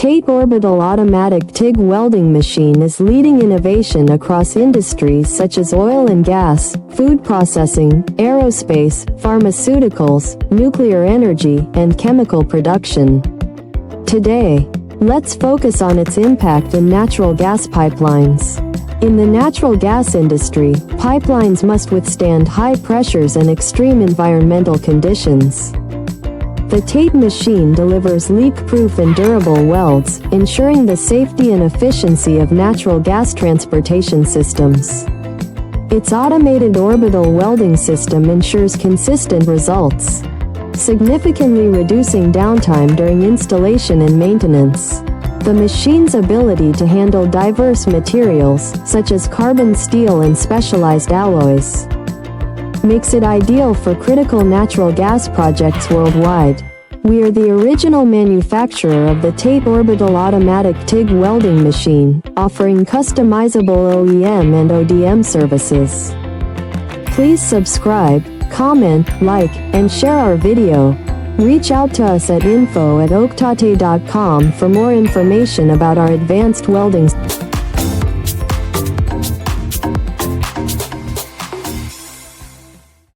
TATE Orbital Automatic TIG Welding Machine is leading innovation across industries such as oil and gas, food processing, aerospace, pharmaceuticals, nuclear energy, and chemical production. Today, let's focus on its impact in natural gas pipelines. In the natural gas industry, pipelines must withstand high pressures and extreme environmental conditions. The TATE machine delivers leak-proof and durable welds, ensuring the safety and efficiency of natural gas transportation systems. Its automated orbital welding system ensures consistent results, significantly reducing downtime during installation and maintenance. The machine's ability to handle diverse materials, such as carbon steel and specialized alloys, makes it ideal for critical natural gas projects worldwide. We are the original manufacturer of the TATE Orbital Automatic TIG Welding Machine, offering customizable OEM and ODM services. Please subscribe, comment, like, and share our video. Reach out to us at info@oaktate.com for more information about our advanced welding